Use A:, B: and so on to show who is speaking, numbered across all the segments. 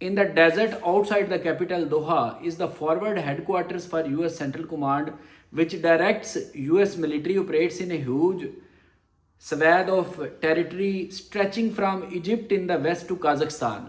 A: in the desert outside the capital Doha is the forward headquarters for US Central Command, which directs US military operates in a huge swath of territory stretching from Egypt in the west to Kazakhstan।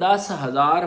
A: 10,000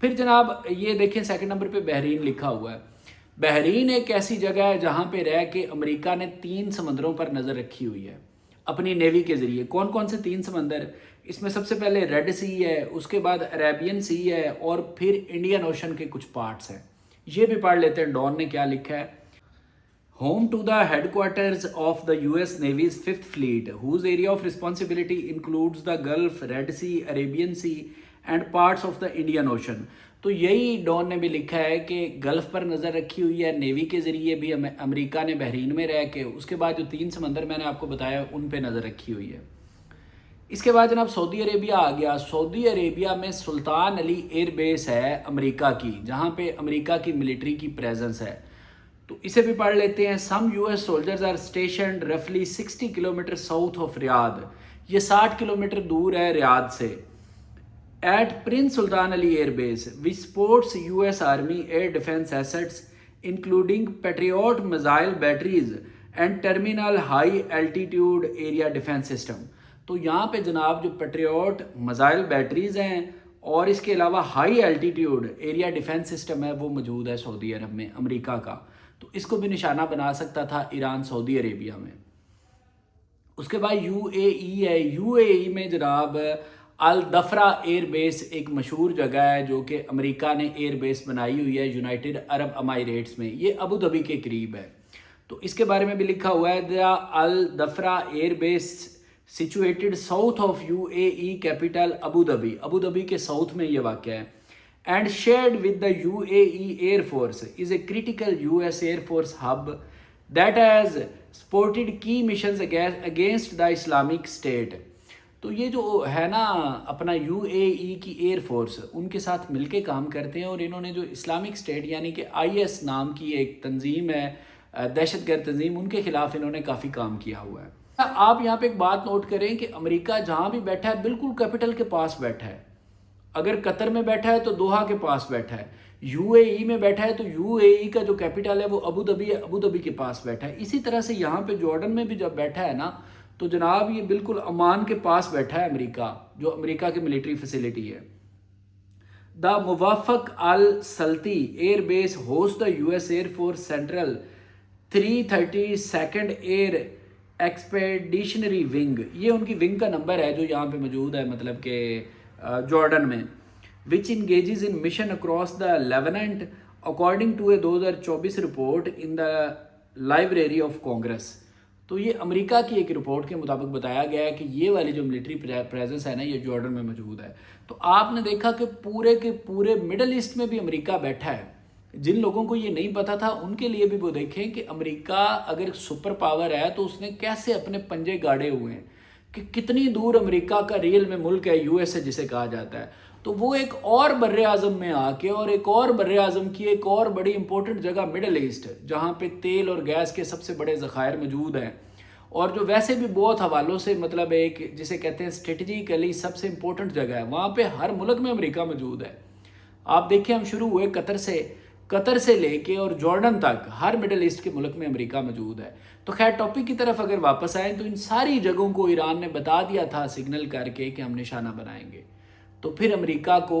A: پھر جناب یہ دیکھیں second number پہ بحرین لکھا ہوا ہے. بحرین ایک ایسی جگہ ہے جہاں پہ رہ کے امریکہ نے 3 سمندروں پر نظر رکھی ہوئی ہے اپنی نیوی کے ذریعے. کون کون سے 3 سمندر؟ اس میں سب سے پہلے ریڈ سی ہے، اس کے بعد عربین سی ہے، اور پھر انڈین اوشن کے کچھ پارٹس ہیں. یہ بھی پڑھ لیتے ہیں ڈان نے کیا لکھا ہے. Home to the headquarters of the US Navy's Fifth Fleet, whose area of responsibility includes the Gulf, Red Sea, Arabian Sea and parts of the Indian Ocean. تو یہی ڈان نے بھی لکھا ہے کہ گلف پر نظر رکھی ہوئی ہے نیوی کے ذریعے بھی امریکہ نے بحرین میں رہ کے. اس کے بعد جو 3 سمندر میں نے آپ کو بتایا ان پہ نظر رکھی ہوئی ہے. اس کے بعد جناب سعودی عربیہ آ گیا. سعودی عربیہ میں سلطان علی ایئر بیس ہے امریکہ کی، جہاں پہ امریکہ کی ملٹری کی پریزنس ہے. تو اسے بھی پڑھ لیتے ہیں. Some U S soldiers are stationed رفلی 60 کلومیٹر ساؤتھ آف ریاض. یہ 60 کلومیٹر دور ہے ریاض سے. At Prince Sultan Ali air base which supports U S army air defence assets including Patriot missile batteries and terminal high altitude area defence system. تو یہاں پہ جناب جو Patriot missile batteries ہیں اور اس کے علاوہ high altitude area defence system ہے وہ موجود ہے سعودی عرب میں امریکہ کا. تو اس کو بھی نشانہ بنا سکتا تھا ایران سعودی عربیہ میں. اس کے بعد یو اے ای ہے. یو اے ای میں جناب الدفرا ایئر بیس ایک مشہور جگہ ہے جو کہ امریکہ نے ایئر بیس بنائی ہوئی ہے یونائٹڈ عرب امائریٹس میں. یہ ابو دھابی کے قریب ہے. تو اس کے بارے میں بھی لکھا ہوا ہے the Al Dhafra air base situated south of U A E capital Abu Dhabi. Abu Dhabi کے ساؤتھ میں یہ واقع ہے. And shared with the UAE Air Force is a critical US Air Force hub that has supported key missions against the Islamic State. تو یہ جو ہے نا اپنا یو اے ای کی ایئر فورس ان کے ساتھ مل کے کام کرتے ہیں، اور انہوں نے جو اسلامک اسٹیٹ یعنی کہ آئی ایس نام کی ایک تنظیم ہے، دہشت گرد تنظیم، ان کے خلاف انہوں نے کافی کام کیا ہوا ہے. آپ یہاں پہ ایک بات نوٹ کریں کہ امریکہ جہاں بھی بیٹھا ہے بالکل کیپٹل کے پاس بیٹھا ہے. اگر قطر میں بیٹھا ہے تو دوحہ کے پاس بیٹھا ہے. یو اے ای میں بیٹھا ہے تو یو اے ای کا جو کیپٹل ہے وہ ابو دھابی ہے، ابو دھابی کے پاس بیٹھا ہے. اسی طرح سے یہاں پہ جارڈن میں بھی جب بیٹھا ہے نا تو جناب یہ بالکل عمان کے پاس بیٹھا ہے امریکہ، جو امریکہ کی ملٹری فیسلٹی ہے. The Muwaffaq Al Salti air base host the U S air force central 332nd air expeditionary wing. یہ ان کی ونگ کا نمبر ہے جو یہاں پہ موجود ہے مطلب کہ جارڈن میں. which engages in mission across the Levant according to a 2024 report in the Library of Congress. تو یہ امریکہ کی ایک رپورٹ کے مطابق بتایا گیا ہے کہ یہ والی جو ملٹری پریزنس ہے نا یہ جارڈن میں موجود ہے. تو آپ نے دیکھا کہ پورے کے پورے مڈل ایسٹ میں بھی امریکہ بیٹھا ہے. جن لوگوں کو یہ نہیں پتا تھا ان کے لیے بھی وہ دیکھیں کہ امریکہ اگر سپر پاور ہے تو اس نے کیسے اپنے پنجے گاڑے ہوئے ہیں، کہ کتنی دور امریکہ کا ریل میں ملک ہے یو ایس اے جسے کہا جاتا ہے. تو وہ ایک اور بر اعظم میں آ کے اور ایک اور بر اعظم کی ایک اور بڑی امپورٹنٹ جگہ مڈل ایسٹ جہاں پہ تیل اور گیس کے سب سے بڑے ذخائر موجود ہیں، اور جو ویسے بھی بہت حوالوں سے مطلب ایک جسے کہتے ہیں اسٹریٹجیکلی سب سے امپورٹنٹ جگہ ہے، وہاں پہ ہر ملک میں امریکہ موجود ہے. آپ دیکھیں ہم شروع ہوئے قطر سے لے کے اور جارڈن تک ہر مڈل ایسٹ کے ملک میں امریکہ موجود ہے. تو خیر ٹاپک کی طرف اگر واپس آئیں تو ان ساری جگہوں کو ایران نے بتا دیا تھا سگنل کر کے کہ ہم نشانہ بنائیں گے. تو پھر امریکہ کو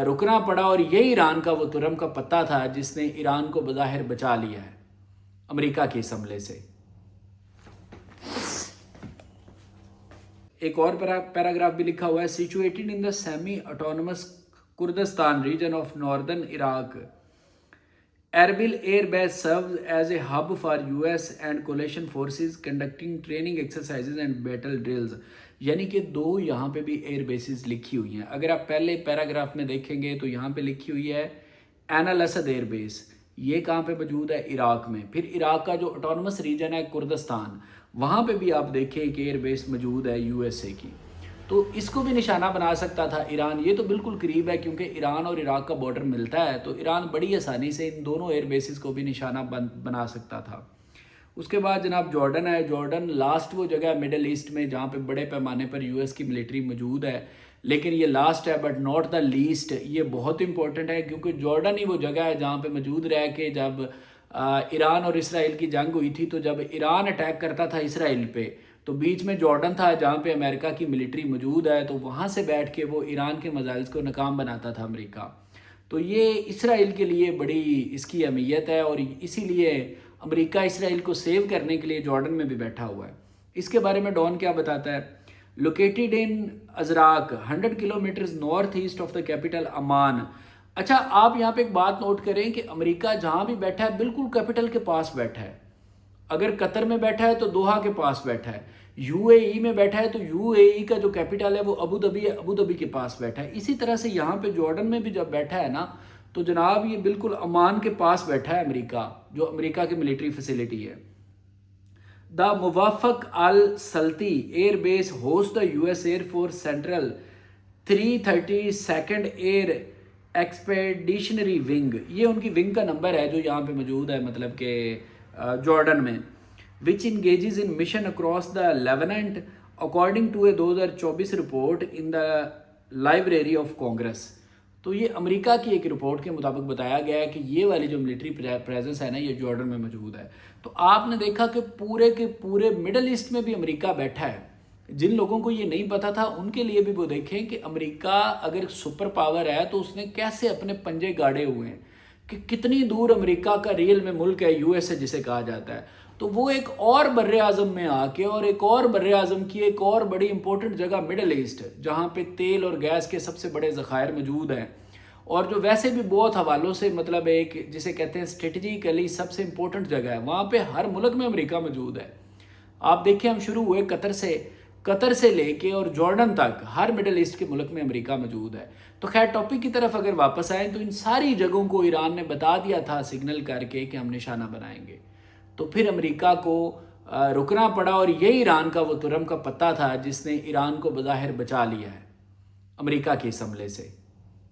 A: رکنا پڑا، اور یہی ایران کا وہ ترم کا پتہ تھا جس نے ایران کو بظاہر بچا لیا ہے امریکہ کے اس حملے سے. ایک اور پیراگراف بھی لکھا ہوا ہے. Situated in the semi autonomous Kurdistan region of northern Iraq, Erbil Air Base serves as a hub for US and coalition forces conducting training exercises and battle drills. یعنی کہ 2 یہاں پہ بھی ایئر بیسز لکھی ہوئی ہیں. اگر آپ پہلے پیراگراف میں دیکھیں گے تو یہاں پہ لکھی ہوئی ہے عین الاسد ایئر بیس. یہ کہاں پہ موجود ہے؟ عراق میں. پھر عراق کا جو آٹونومس ریجن ہے کردستان، وہاں پہ بھی آپ دیکھیں کہ ایئر بیس موجود ہے یو ایس اے کی. تو اس کو بھی نشانہ بنا سکتا تھا ایران. یہ تو بالکل قریب ہے کیونکہ ایران اور عراق کا بارڈر ملتا ہے، تو ایران بڑی آسانی سے ان دونوں ایئر بیسز کو بھی نشانہ بنا سکتا تھا. اس کے بعد جناب جارڈن ہے. جارڈن لاسٹ وہ جگہ ہے مڈل ایسٹ میں جہاں پہ بڑے پیمانے پر یو ایس کی ملٹری موجود ہے، لیکن یہ لاسٹ ہے بٹ ناٹ دا لیسٹ. یہ بہت امپورٹنٹ ہے کیونکہ جارڈن ہی وہ جگہ ہے جہاں پہ موجود رہ کے جب ایران اور اسرائیل کی جنگ ہوئی تھی تو جب ایران اٹیک کرتا تھا اسرائیل پہ تو بیچ میں جارڈن تھا جہاں پہ امریکہ کی ملٹری موجود ہے، تو وہاں سے بیٹھ کے وہ ایران کے میزائلز کو ناکام بناتا تھا امریکہ. تو یہ اسرائیل کے لیے بڑی اس کی اہمیت ہے، اور اسی لیے امریکہ اسرائیل کو سیو کرنے کے لیے جارڈن میں بھی بیٹھا ہوا ہے۔ اس کے بارے میں ڈان کیا بتاتا ہے؟ Located in Azraq 100 kilometres north east of the capital Amman. اچھا، آپ یہاں پہ ایک بات نوٹ کریں کہ امریکہ جہاں بھی بیٹھا ہے بالکل کیپٹل کے پاس بیٹھا ہے۔ اگر قطر میں بیٹھا ہے تو دوحہ کے پاس بیٹھا ہے، یو اے ای میں بیٹھا ہے تو یو اے ای کا جو کیپٹل ہے وہ ابو ظبی ہے، ابو ظبی کے پاس بیٹھا ہے۔ اسی طرح سے یہاں پہ جارڈن میں بھی جب بیٹھا ہے نا تو جناب یہ بالکل عمان کے پاس بیٹھا ہے امریکہ، جو امریکہ کی ملٹری فیسلٹی ہے۔ The Muwaffaq Al Salti air base host the U S air force central 332nd air expeditionary wing, یہ ان کی ونگ کا نمبر ہے جو یہاں پہ موجود ہے، مطلب کہ جارڈن میں، which engages in mission across the Levant according to a 2024 report in the Library of Congress. تو یہ امریکہ کی ایک رپورٹ کے مطابق بتایا گیا ہے کہ یہ والی جو ملٹری پریزنس ہے نا یہ جارڈن میں موجود ہے۔ تو آپ نے دیکھا کہ پورے کے پورے مڈل ایسٹ میں بھی امریکہ بیٹھا ہے۔ جن لوگوں کو یہ نہیں پتا تھا ان کے لیے بھی وہ دیکھیں کہ امریکہ اگر سپر پاور ہے تو اس نے کیسے اپنے پنجے گاڑے ہوئے ہیں، کہ کتنی دور امریکہ کا ریل میں ملک ہے، یو ایس اے جسے کہا جاتا ہے۔ تو وہ ایک اور بر اعظم میں آ کے اور ایک اور بر اعظم کی ایک اور بڑی امپورٹنٹ جگہ مڈل ایسٹ، جہاں پہ تیل اور گیس کے سب سے بڑے ذخائر موجود ہیں، اور جو ویسے بھی بہت حوالوں سے مطلب ایک جسے کہتے ہیں اسٹریٹجیکلی سب سے امپورٹنٹ جگہ ہے، وہاں پہ ہر ملک میں امریکہ موجود ہے۔ آپ دیکھیں ہم شروع ہوئے قطر سے لے کے اور جارڈن تک ہر مڈل ایسٹ کے ملک میں امریکہ موجود ہے۔ تو خیر ٹاپک کی طرف اگر واپس آئیں تو ان ساری جگہوں کو ایران نے بتا دیا تھا سگنل کر کے کہ ہم نشانہ بنائیں گے، تو پھر امریکہ کو رکنا پڑا، اور یہی ایران کا وہ ترم کا پتہ تھا جس نے ایران کو بظاہر بچا لیا ہے امریکہ کے اس حملے سے۔